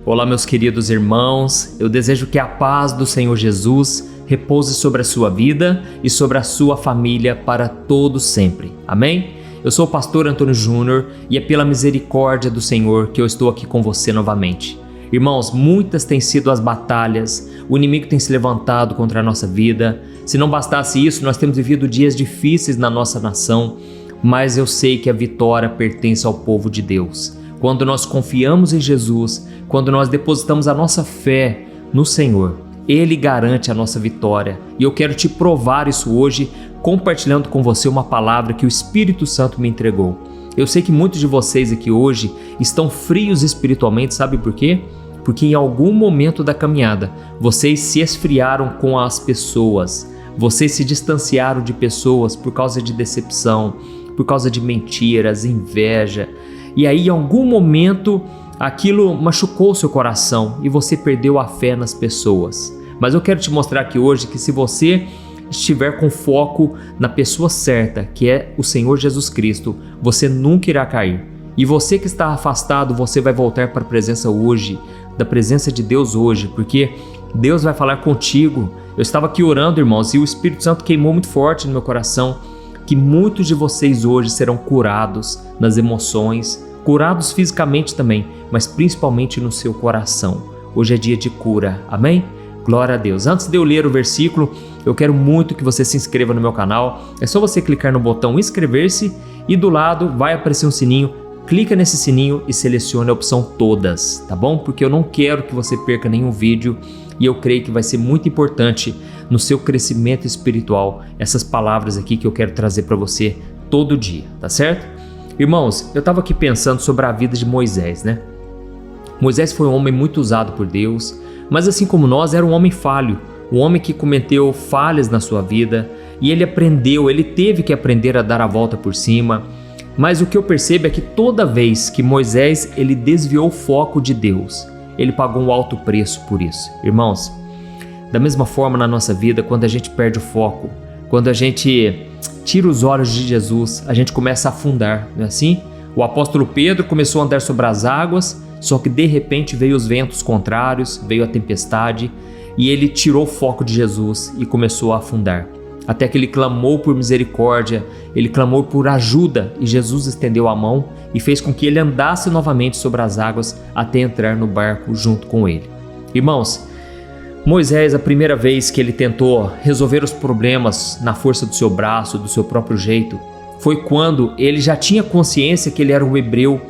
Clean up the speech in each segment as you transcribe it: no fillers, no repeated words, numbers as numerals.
Olá, meus queridos irmãos, eu desejo que a paz do Senhor Jesus repouse sobre a sua vida e sobre a sua família para todos sempre. Amém? Eu sou o pastor Antônio Júnior e é pela misericórdia do Senhor que eu estou aqui com você novamente. Irmãos, muitas têm sido as batalhas, o inimigo tem se levantado contra a nossa vida. Se não bastasse isso, nós temos vivido dias difíceis na nossa nação, mas eu sei que a vitória pertence ao povo de Deus. Quando nós confiamos em Jesus, quando nós depositamos a nossa fé no Senhor, Ele garante a nossa vitória. E eu quero te provar isso hoje, compartilhando com você uma palavra que o Espírito Santo me entregou. Eu sei que muitos de vocês aqui hoje estão frios espiritualmente, sabe por quê? Porque em algum momento da caminhada, vocês se esfriaram com as pessoas, vocês se distanciaram de pessoas por causa de decepção, por causa de mentiras, inveja. E aí, em algum momento, aquilo machucou o seu coração e você perdeu a fé nas pessoas. Mas eu quero te mostrar aqui hoje que se você estiver com foco na pessoa certa, que é o Senhor Jesus Cristo, você nunca irá cair. E você que está afastado, você vai voltar para a presença hoje, da presença de Deus hoje, porque Deus vai falar contigo. Eu estava aqui orando, irmãos, e o Espírito Santo queimou muito forte no meu coração, que muitos de vocês hoje serão curados nas emoções, curados fisicamente também, mas principalmente no seu coração. Hoje é dia de cura, amém? Glória a Deus. Antes de eu ler o versículo, eu quero muito que você se inscreva no meu canal. É só você clicar no botão inscrever-se e do lado vai aparecer um sininho. Clica nesse sininho e selecione a opção todas, tá bom? Porque eu não quero que você perca nenhum vídeo e eu creio que vai ser muito importante no seu crescimento espiritual essas palavras aqui que eu quero trazer para você todo dia, tá certo? Irmãos, eu estava aqui pensando sobre a vida de Moisés, né? Moisés foi um homem muito usado por Deus, mas assim como nós, era um homem falho, um homem que cometeu falhas na sua vida e ele teve que aprender a dar a volta por cima. Mas o que eu percebo é que toda vez que Moisés ele desviou o foco de Deus, ele pagou um alto preço por isso. Irmãos, da mesma forma na nossa vida, quando a gente perde o foco, quando a gente tira os olhos de Jesus, a gente começa a afundar, não é assim? O apóstolo Pedro começou a andar sobre as águas, só que de repente veio os ventos contrários, veio a tempestade e ele tirou o foco de Jesus e começou a afundar. Até que ele clamou por misericórdia, ele clamou por ajuda e Jesus estendeu a mão e fez com que ele andasse novamente sobre as águas até entrar no barco junto com ele. Irmãos, Moisés, a primeira vez que ele tentou resolver os problemas na força do seu braço, do seu próprio jeito, foi quando ele já tinha consciência que ele era um hebreu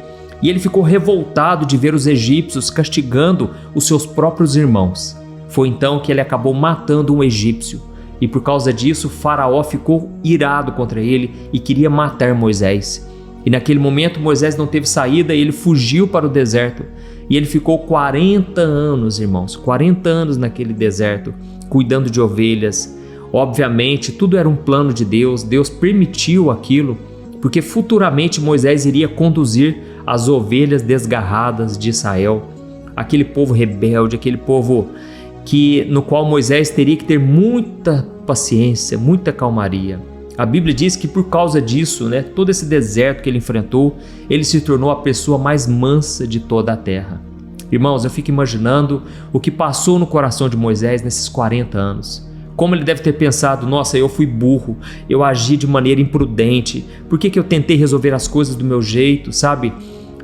e ele ficou revoltado de ver os egípcios castigando os seus próprios irmãos. Foi então que ele acabou matando um egípcio. E por causa disso, Faraó ficou irado contra ele e queria matar Moisés. E naquele momento, Moisés não teve saída e ele fugiu para o deserto. E ele ficou 40 anos, irmãos, 40 anos naquele deserto, cuidando de ovelhas. Obviamente, tudo era um plano de Deus, Deus permitiu aquilo, porque futuramente Moisés iria conduzir as ovelhas desgarradas de Israel. Aquele povo rebelde, aquele povo no qual Moisés teria que ter muita paciência, muita calmaria. A Bíblia diz que por causa disso, todo esse deserto que ele enfrentou, ele se tornou a pessoa mais mansa de toda a terra. Irmãos, eu fico imaginando o que passou no coração de Moisés nesses 40 anos. Como ele deve ter pensado, nossa, eu fui burro, eu agi de maneira imprudente, por que eu tentei resolver as coisas do meu jeito, sabe?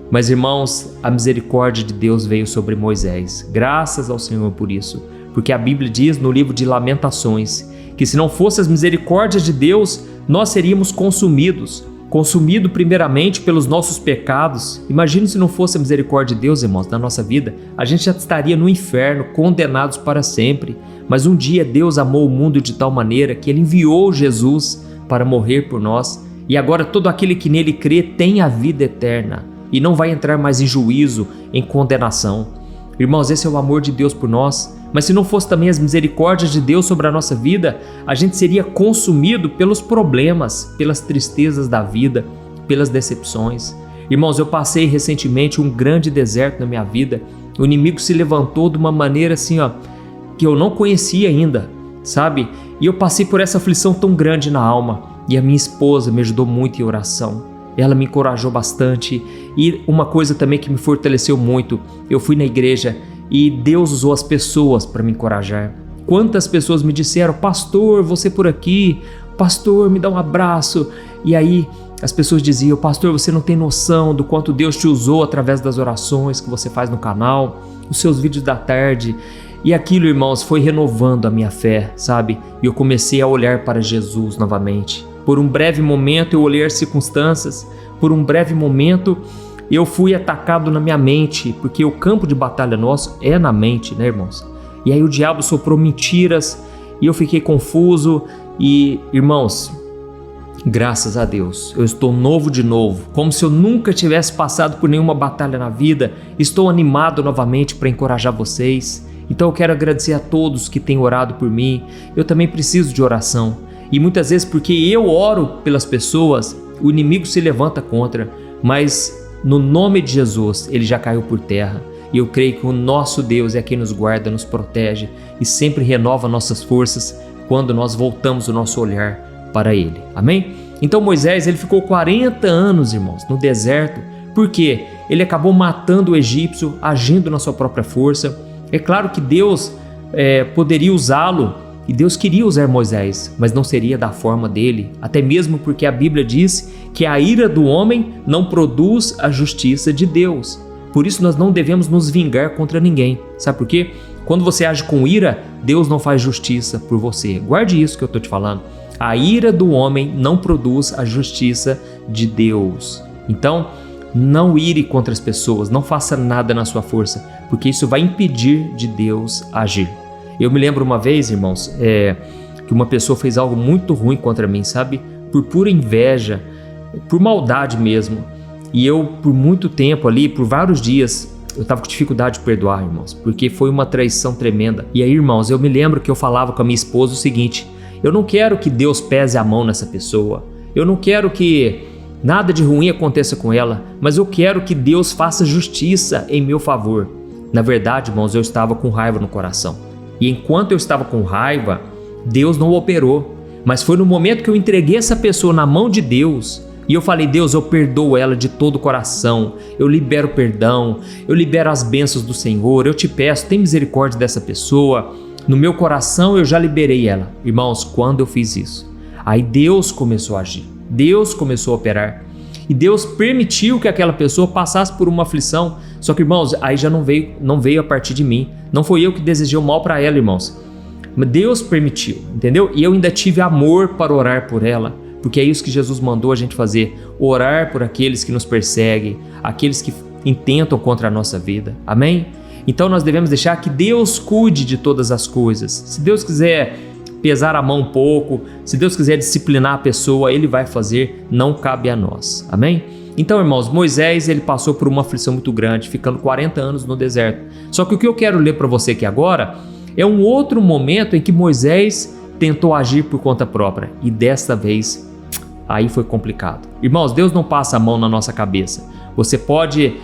Mas irmãos, a misericórdia de Deus veio sobre Moisés, graças ao Senhor por isso, porque a Bíblia diz no livro de Lamentações que se não fosse as misericórdias de Deus, nós seríamos consumidos primeiramente pelos nossos pecados. Imagine se não fosse a misericórdia de Deus, irmãos, na nossa vida, a gente já estaria no inferno, condenados para sempre. Mas um dia Deus amou o mundo de tal maneira que Ele enviou Jesus para morrer por nós, e agora todo aquele que nele crê tem a vida eterna e não vai entrar mais em juízo, em condenação. Irmãos, esse é o amor de Deus por nós, mas se não fosse também as misericórdias de Deus sobre a nossa vida, a gente seria consumido pelos problemas, pelas tristezas da vida, pelas decepções. Irmãos, eu passei recentemente um grande deserto na minha vida, o inimigo se levantou de uma maneira assim, que eu não conhecia ainda, sabe? E eu passei por essa aflição tão grande na alma, e a minha esposa me ajudou muito em oração. ela me encorajou bastante. E uma coisa também que me fortaleceu muito, eu fui na igreja e Deus usou as pessoas para me encorajar. Quantas pessoas me disseram: pastor, você por aqui, pastor, me dá um abraço. E aí as pessoas diziam: pastor, você não tem noção do quanto Deus te usou através das orações que você faz no canal, os seus vídeos da tarde. E aquilo, irmãos, foi renovando a minha fé, sabe? E eu comecei a olhar para Jesus novamente. Por um breve momento eu olhei as circunstâncias, por um breve momento eu fui atacado na minha mente, porque o campo de batalha nosso é na mente, né, irmãos? E aí o diabo soprou mentiras e eu fiquei confuso. E, irmãos, graças a Deus, eu estou novo de novo, como se eu nunca tivesse passado por nenhuma batalha na vida. Estou animado novamente para encorajar vocês. Então eu quero agradecer a todos que têm orado por mim. Eu também preciso de oração. E muitas vezes, porque eu oro pelas pessoas, o inimigo se levanta contra, mas no nome de Jesus ele já caiu por terra. E eu creio que o nosso Deus é quem nos guarda, nos protege e sempre renova nossas forças quando nós voltamos o nosso olhar para Ele. Amém? Então Moisés, ele ficou 40 anos, irmãos, no deserto. Por quê? Ele acabou matando o egípcio, agindo na sua própria força. É claro que Deus poderia usá-lo, e Deus queria usar Moisés, mas não seria da forma dele, até mesmo porque a Bíblia diz que a ira do homem não produz a justiça de Deus. Por isso nós não devemos nos vingar contra ninguém. Sabe por quê? Quando você age com ira, Deus não faz justiça por você. Guarde isso que eu estou te falando. A ira do homem não produz a justiça de Deus. Então, não ire contra as pessoas, não faça nada na sua força, porque isso vai impedir de Deus agir. Eu me lembro uma vez, irmãos, que uma pessoa fez algo muito ruim contra mim, sabe? Por pura inveja, por maldade mesmo. E eu, por muito tempo ali, por vários dias, eu estava com dificuldade de perdoar, irmãos, porque foi uma traição tremenda. E aí, irmãos, eu me lembro que eu falava com a minha esposa o seguinte: eu não quero que Deus pese a mão nessa pessoa, eu não quero que nada de ruim aconteça com ela, mas eu quero que Deus faça justiça em meu favor. Na verdade, irmãos, eu estava com raiva no coração. E enquanto eu estava com raiva, Deus não operou. Mas foi no momento que eu entreguei essa pessoa na mão de Deus e eu falei: Deus, eu perdoo ela de todo o coração, eu libero perdão, eu libero as bênçãos do Senhor, eu te peço, tem misericórdia dessa pessoa. No meu coração eu já liberei ela. Irmãos, quando eu fiz isso, aí Deus começou a agir, Deus começou a operar. E Deus permitiu que aquela pessoa passasse por uma aflição. Só que, irmãos, aí já não veio a partir de mim. Não foi eu que desejei o mal para ela, irmãos. Mas Deus permitiu, entendeu? E eu ainda tive amor para orar por ela, porque é isso que Jesus mandou a gente fazer: orar por aqueles que nos perseguem, aqueles que intentam contra a nossa vida. Amém? Então nós devemos deixar que Deus cuide de todas as coisas. Se Deus quiser pesar a mão um pouco, se Deus quiser disciplinar a pessoa, Ele vai fazer, não cabe a nós. Amém? Então, irmãos, Moisés, ele passou por uma aflição muito grande, ficando 40 anos no deserto. Só que o que eu quero ler para você aqui agora é um outro momento em que Moisés tentou agir por conta própria, e desta vez, aí foi complicado. Irmãos, Deus não passa a mão na nossa cabeça. Você pode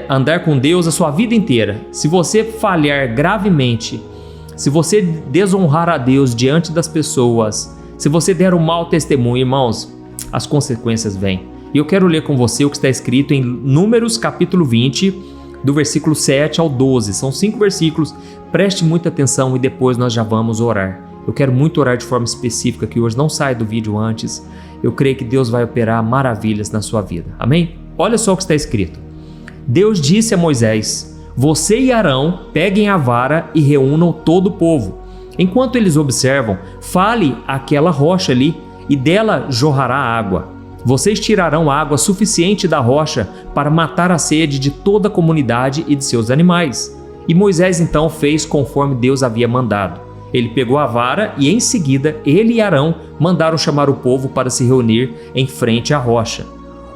andar com Deus a sua vida inteira. Se você falhar gravemente, se você desonrar a Deus diante das pessoas, se você der um mau testemunho, irmãos, as consequências vêm. E eu quero ler com você o que está escrito em Números capítulo 20, do versículo 7 ao 12. São 5 versículos, preste muita atenção e depois nós já vamos orar. Eu quero muito orar de forma específica, que hoje não sai do vídeo antes. Eu creio que Deus vai operar maravilhas na sua vida. Amém? Olha só o que está escrito. Deus disse a Moisés: você e Arão peguem a vara e reúnam todo o povo. Enquanto eles observam, fale àquela rocha ali e dela jorrará água. Vocês tirarão água suficiente da rocha para matar a sede de toda a comunidade e de seus animais. E Moisés então fez conforme Deus havia mandado. Ele pegou a vara e em seguida ele e Arão mandaram chamar o povo para se reunir em frente à rocha.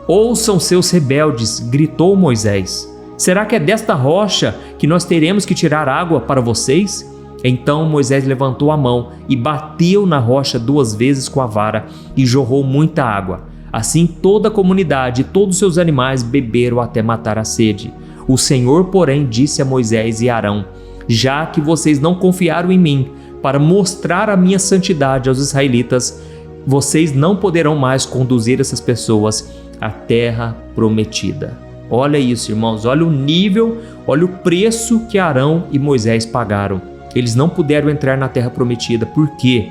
Ouçam, seus rebeldes, gritou Moisés. Será que é desta rocha que nós teremos que tirar água para vocês? Então Moisés levantou a mão e bateu na rocha 2 vezes com a vara e jorrou muita água. Assim toda a comunidade e todos os seus animais beberam até matar a sede. O Senhor, porém, disse a Moisés e Arão: já que vocês não confiaram em mim para mostrar a minha santidade aos israelitas, vocês não poderão mais conduzir essas pessoas a terra prometida. Olha isso, irmãos, olha o nível, olha o preço que Arão e Moisés pagaram. Eles não puderam entrar na terra prometida. Por quê?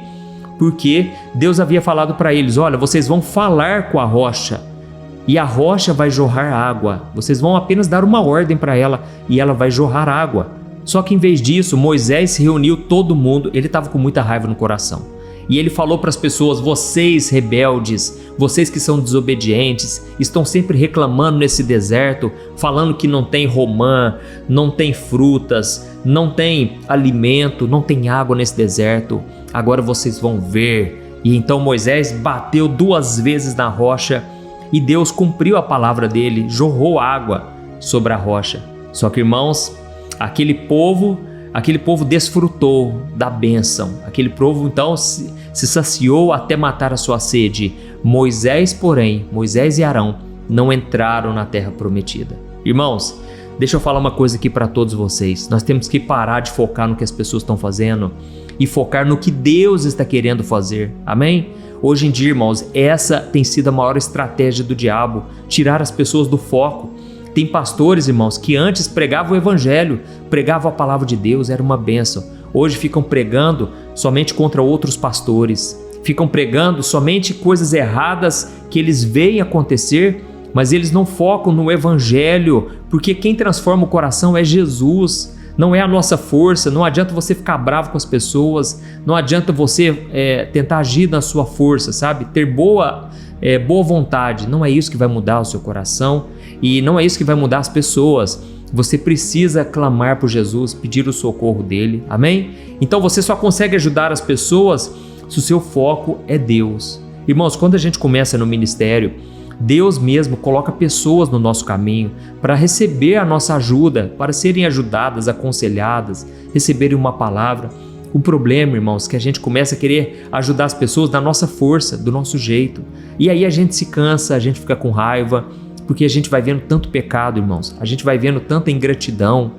Porque Deus havia falado para eles: olha, vocês vão falar com a rocha e a rocha vai jorrar água. Vocês vão apenas dar uma ordem para ela e ela vai jorrar água. Só que em vez disso, Moisés reuniu todo mundo. Ele estava com muita raiva no coração. E ele falou para as pessoas: vocês rebeldes, vocês que são desobedientes, estão sempre reclamando nesse deserto, falando que não tem romã, não tem frutas, não tem alimento, não tem água nesse deserto. Agora vocês vão ver. E então Moisés bateu 2 vezes na rocha e Deus cumpriu a palavra dele, jorrou água sobre a rocha. Só que, irmãos, aquele povo desfrutou da bênção. Aquele povo então se saciou até matar a sua sede. Moisés e Arão não entraram na terra prometida. Irmãos, deixa eu falar uma coisa aqui para todos vocês. Nós temos que parar de focar no que as pessoas estão fazendo e focar no que Deus está querendo fazer. Amém? Hoje em dia, irmãos, essa tem sido a maior estratégia do diabo, tirar as pessoas do foco. Tem pastores, irmãos, que antes pregavam o evangelho, pregavam a palavra de Deus, era uma bênção. Hoje ficam pregando somente contra outros pastores, ficam pregando somente coisas erradas que eles veem acontecer, mas eles não focam no evangelho, porque quem transforma o coração é Jesus, não é a nossa força. Não adianta você ficar bravo com as pessoas, não adianta você tentar agir na sua força, sabe? Ter boa vontade, não é isso que vai mudar o seu coração e não é isso que vai mudar as pessoas. Você precisa clamar por Jesus, pedir o socorro dele, amém? Então você só consegue ajudar as pessoas se o seu foco é Deus. Irmãos, quando a gente começa no ministério, Deus mesmo coloca pessoas no nosso caminho para receber a nossa ajuda, para serem ajudadas, aconselhadas, receberem uma palavra. O problema, irmãos, é que a gente começa a querer ajudar as pessoas da nossa força, do nosso jeito. E aí a gente se cansa, a gente fica com raiva, porque a gente vai vendo tanto pecado, irmãos. A gente vai vendo tanta ingratidão,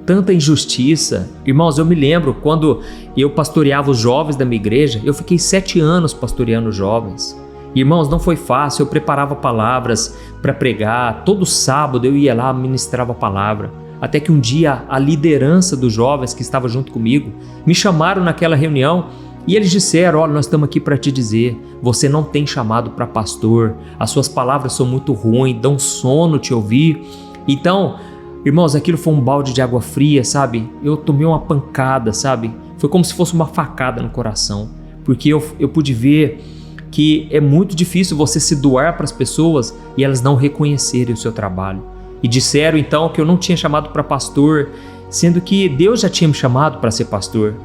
tanta injustiça. Irmãos, eu me lembro quando eu pastoreava os jovens da minha igreja, eu fiquei 7 anos pastoreando os jovens. Irmãos, não foi fácil, eu preparava palavras para pregar, todo sábado eu ia lá, ministrava a palavra. Até que um dia a liderança dos jovens que estava junto comigo me chamaram naquela reunião e eles disseram: olha, nós estamos aqui para te dizer, você não tem chamado para pastor, as suas palavras são muito ruins, dão sono te ouvir. Então, irmãos, aquilo foi um balde de água fria, sabe? Eu tomei uma pancada, sabe? Foi como se fosse uma facada no coração, porque eu pude ver que é muito difícil você se doar para as pessoas e elas não reconhecerem o seu trabalho. E disseram então que eu não tinha chamado para pastor, sendo que Deus já tinha me chamado para ser pastor.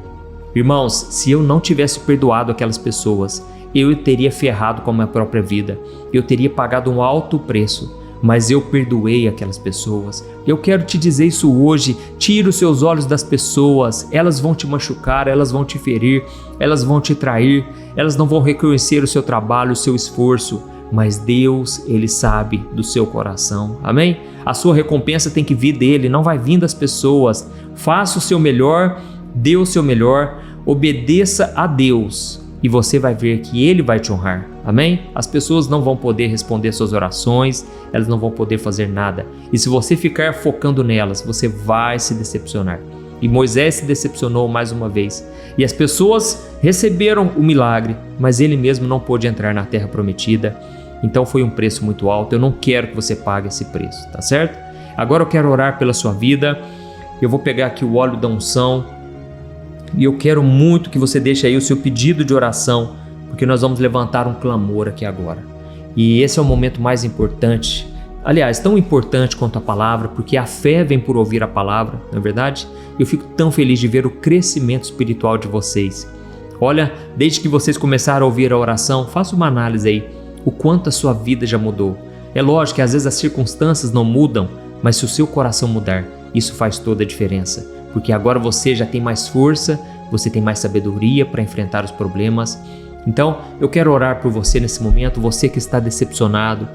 Irmãos, se eu não tivesse perdoado aquelas pessoas, eu teria ferrado com a minha própria vida, eu teria pagado um alto preço, mas eu perdoei aquelas pessoas. Eu quero te dizer isso hoje: tira os seus olhos das pessoas, elas vão te machucar, elas vão te ferir, elas vão te trair, elas não vão reconhecer o seu trabalho, o seu esforço, mas Deus, Ele sabe do seu coração, amém? A sua recompensa tem que vir dele, não vai vir das pessoas. Faça o seu melhor, dê o seu melhor, obedeça a Deus e você vai ver que Ele vai te honrar, amém? As pessoas não vão poder responder suas orações, elas não vão poder fazer nada, e se você ficar focando nelas, você vai se decepcionar. E Moisés se decepcionou mais uma vez, e as pessoas receberam o milagre, mas ele mesmo não pôde entrar na terra prometida. Então foi um preço muito alto. Eu não quero que você pague esse preço, tá certo? Agora eu quero orar pela sua vida. Eu vou pegar aqui o óleo da unção e eu quero muito que você deixe aí o seu pedido de oração, porque nós vamos levantar um clamor aqui agora. E esse é o momento mais importante, aliás, tão importante quanto a palavra, porque a fé vem por ouvir a palavra, não é verdade? Eu fico tão feliz de ver o crescimento espiritual de vocês. Olha, desde que vocês começaram a ouvir a oração, faça uma análise aí, o quanto a sua vida já mudou. É lógico que às vezes as circunstâncias não mudam, mas se o seu coração mudar, isso faz toda a diferença, porque agora você já tem mais força, você tem mais sabedoria para enfrentar os problemas. Então, eu quero orar por você nesse momento, você que está decepcionado,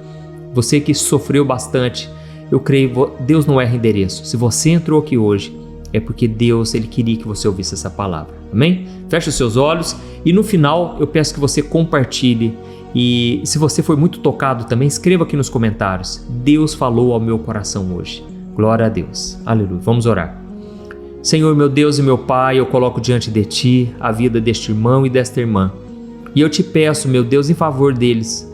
você que sofreu bastante. Eu creio, Deus não erra endereço. Se você entrou aqui hoje, é porque Deus, Ele queria que você ouvisse essa palavra, amém? Feche os seus olhos e no final eu peço que você compartilhe E se você foi muito tocado também, escreva aqui nos comentários: Deus falou ao meu coração hoje. Glória a Deus. Aleluia. Vamos orar. Senhor, meu Deus e meu Pai, eu coloco diante de Ti a vida deste irmão e desta irmã. E eu te peço, meu Deus, em favor deles.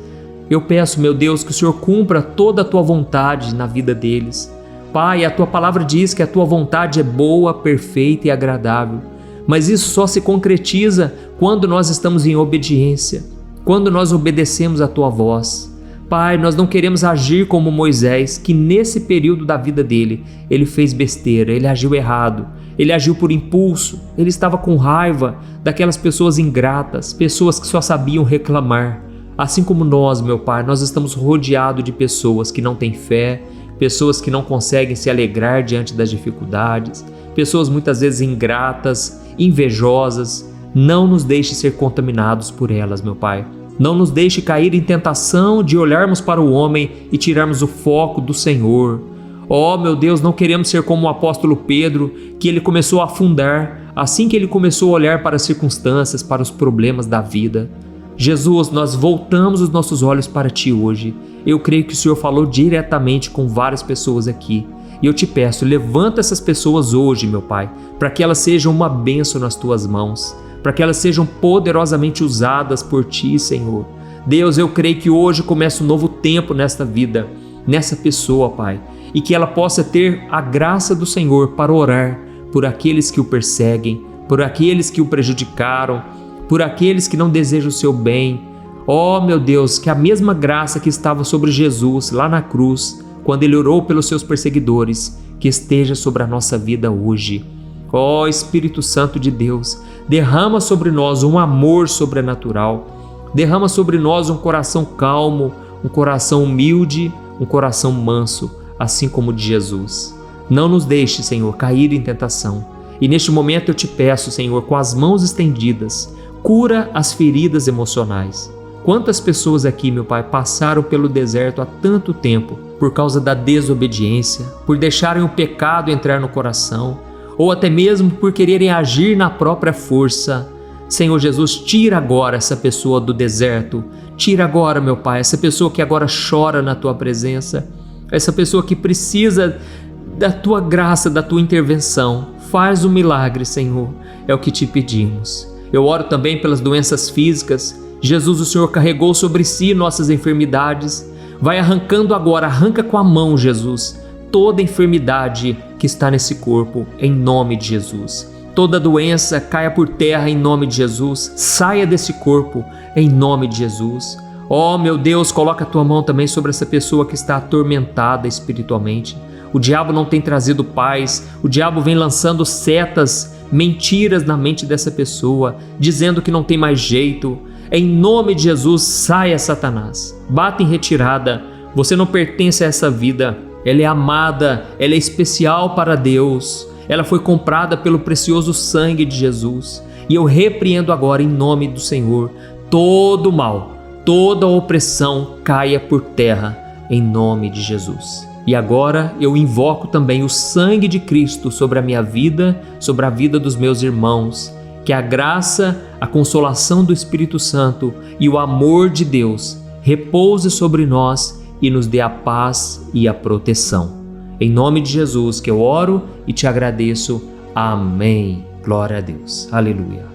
Eu peço, meu Deus, que o Senhor cumpra toda a Tua vontade na vida deles. Pai, a Tua palavra diz que a Tua vontade é boa, perfeita e agradável. Mas isso só se concretiza quando nós estamos em obediência, quando nós obedecemos a Tua voz. Pai, nós não queremos agir como Moisés, que nesse período da vida dele, ele fez besteira, ele agiu errado, ele agiu por impulso, ele estava com raiva daquelas pessoas ingratas, pessoas que só sabiam reclamar. Assim como nós, meu Pai, nós estamos rodeados de pessoas que não têm fé, pessoas que não conseguem se alegrar diante das dificuldades, pessoas muitas vezes ingratas, invejosas. Não nos deixe ser contaminados por elas, meu Pai. Não nos deixe cair em tentação de olharmos para o homem e tirarmos o foco do Senhor. Oh, meu Deus, não queremos ser como o apóstolo Pedro, que ele começou a afundar assim que ele começou a olhar para as circunstâncias, para os problemas da vida. Jesus, nós voltamos os nossos olhos para Ti hoje. Eu creio que o Senhor falou diretamente com várias pessoas aqui. E eu te peço, levanta essas pessoas hoje, meu Pai, para que elas sejam uma bênção nas Tuas mãos, para que elas sejam poderosamente usadas por Ti, Senhor. Deus, eu creio que hoje começa um novo tempo nesta vida, nessa pessoa, Pai, e que ela possa ter a graça do Senhor para orar por aqueles que o perseguem, por aqueles que o prejudicaram, por aqueles que não desejam o seu bem. Oh, meu Deus, que a mesma graça que estava sobre Jesus lá na cruz, quando ele orou pelos seus perseguidores, que esteja sobre a nossa vida hoje. Ó Espírito Santo de Deus, derrama sobre nós um amor sobrenatural, derrama sobre nós um coração calmo, um coração humilde, um coração manso, assim como o de Jesus. Não nos deixe, Senhor, cair em tentação. E neste momento eu te peço, Senhor, com as mãos estendidas, cura as feridas emocionais. Quantas pessoas aqui, meu Pai, passaram pelo deserto há tanto tempo por causa da desobediência, por deixarem o pecado entrar no coração, ou até mesmo por quererem agir na própria força. Senhor Jesus, tira agora essa pessoa do deserto. Tira agora, meu Pai, essa pessoa que agora chora na Tua presença, essa pessoa que precisa da Tua graça, da Tua intervenção. Faz um milagre, Senhor, é o que te pedimos. Eu oro também pelas doenças físicas. Jesus, o Senhor carregou sobre si nossas enfermidades. Vai arrancando agora, arranca com a mão, Jesus, toda enfermidade que está nesse corpo, em nome de Jesus. Toda doença caia por terra em nome de Jesus. Saia desse corpo em nome de Jesus. Oh, meu Deus, coloca a Tua mão também sobre essa pessoa que está atormentada espiritualmente. O diabo não tem trazido paz. O diabo vem lançando setas, mentiras na mente dessa pessoa, dizendo que não tem mais jeito. Em nome de Jesus, saia, Satanás. Bata em retirada. Você não pertence a essa vida. Ela é amada, ela é especial para Deus. Ela foi comprada pelo precioso sangue de Jesus. E eu repreendo agora, em nome do Senhor, todo mal, toda opressão caia por terra, em nome de Jesus. E agora eu invoco também o sangue de Cristo sobre a minha vida, sobre a vida dos meus irmãos. Que a graça, a consolação do Espírito Santo e o amor de Deus repouse sobre nós e nos dê a paz e a proteção. Em nome de Jesus que eu oro e te agradeço. Amém. Glória a Deus. Aleluia.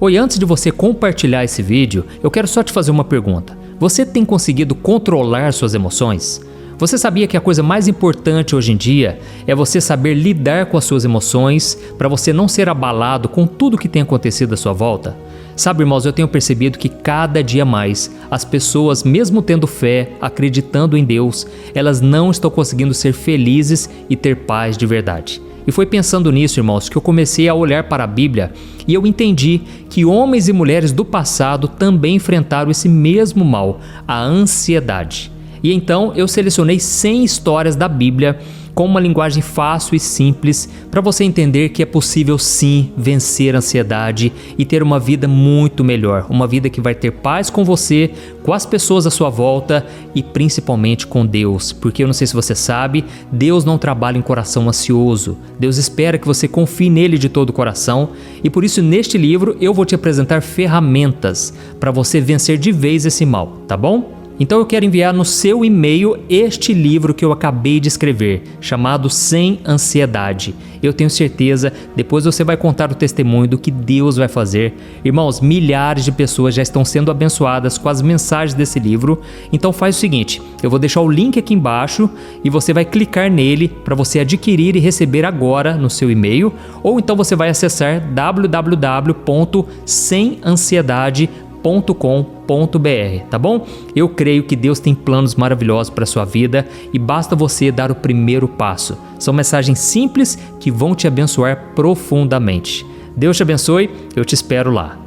Oi, antes de você compartilhar esse vídeo, eu quero só te fazer uma pergunta. Você tem conseguido controlar suas emoções? Você sabia que a coisa mais importante hoje em dia é você saber lidar com as suas emoções para você não ser abalado com tudo que tem acontecido à sua volta? Sabe, irmãos, eu tenho percebido que cada dia mais as pessoas, mesmo tendo fé, acreditando em Deus, elas não estão conseguindo ser felizes e ter paz de verdade. E foi pensando nisso, irmãos, que eu comecei a olhar para a Bíblia e eu entendi que homens e mulheres do passado também enfrentaram esse mesmo mal, a ansiedade. E então eu selecionei 100 histórias da Bíblia com uma linguagem fácil e simples para você entender que é possível sim vencer a ansiedade e ter uma vida muito melhor, uma vida que vai ter paz com você, com as pessoas à sua volta e principalmente com Deus, porque eu não sei se você sabe, Deus não trabalha em coração ansioso, Deus espera que você confie nele de todo o coração e por isso neste livro eu vou te apresentar ferramentas para você vencer de vez esse mal, tá bom? Então eu quero enviar no seu e-mail este livro que eu acabei de escrever, chamado Sem Ansiedade. Eu tenho certeza, depois você vai contar o testemunho do que Deus vai fazer. Irmãos, milhares de pessoas já estão sendo abençoadas com as mensagens desse livro. Então faz o seguinte, eu vou deixar o link aqui embaixo e você vai clicar nele para você adquirir e receber agora no seu e-mail. Ou então você vai acessar www.semansiedade.com.br, tá bom? Eu creio que Deus tem planos maravilhosos para a sua vida e basta você dar o primeiro passo. São mensagens simples que vão te abençoar profundamente. Deus te abençoe, eu te espero lá.